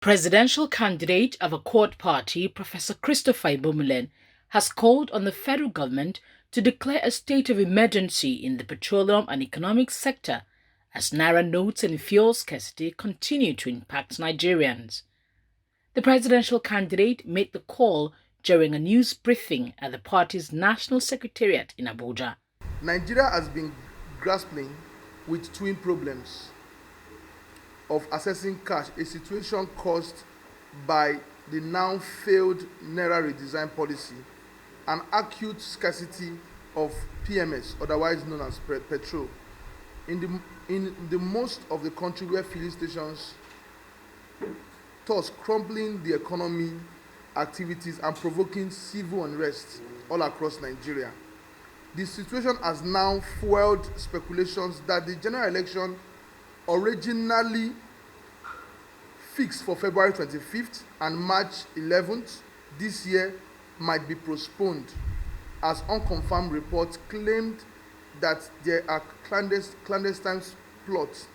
Presidential candidate of a Accord Party, Professor Christopher Imumolen, has called on the federal government to declare a state of emergency in the petroleum and economic sector as Naira notes and fuel scarcity continue to impact Nigerians. The presidential candidate made the call during a news briefing at the party's national secretariat in Abuja. Nigeria has been grappling with twin problems of accessing cash, a situation caused by the now failed Naira redesign policy, and acute scarcity of PMS, otherwise known as petrol, in the most of the country where filling stations, thus crumbling the economy activities and provoking civil unrest all across Nigeria. The situation has now fueled speculations that the general election, originally fixed for February 25th and March 11th this year, might be postponed, as unconfirmed reports claimed that there are clandestine plots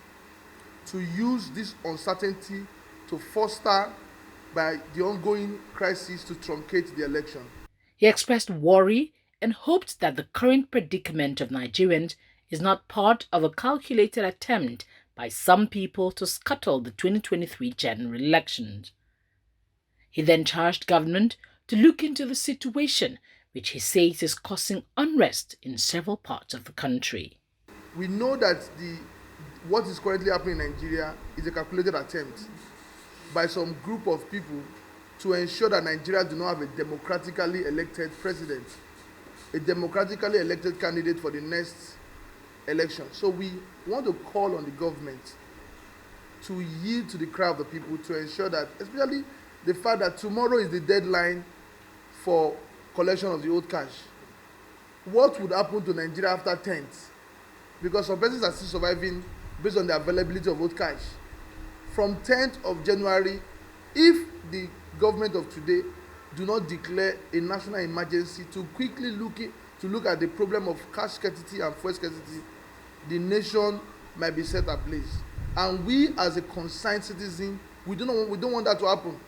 to use this uncertainty to foster by the ongoing crisis to truncate the election. He expressed worry and hoped that the current predicament of Nigerians is not part of a calculated attempt by some people to scuttle the 2023 general elections. He then charged government to look into the situation, which he says is causing unrest in several parts of the country. We know that what is currently happening in Nigeria is a calculated attempt by some group of people to ensure that Nigeria do not have a democratically elected president, a democratically elected candidate for the next election. So we want to call on the government to yield to the cry of the people to ensure that, especially the fact that tomorrow is the deadline for collection of the old cash. What would happen to Nigeria after 10th? Because some persons are still surviving based on the availability of old cash. From 10th of January, if the government of today do not declare a national emergency to quickly look at the problem of cash scarcity and fuel scarcity, the nation might be set ablaze. And we as a concerned citizen, we don't want that to happen.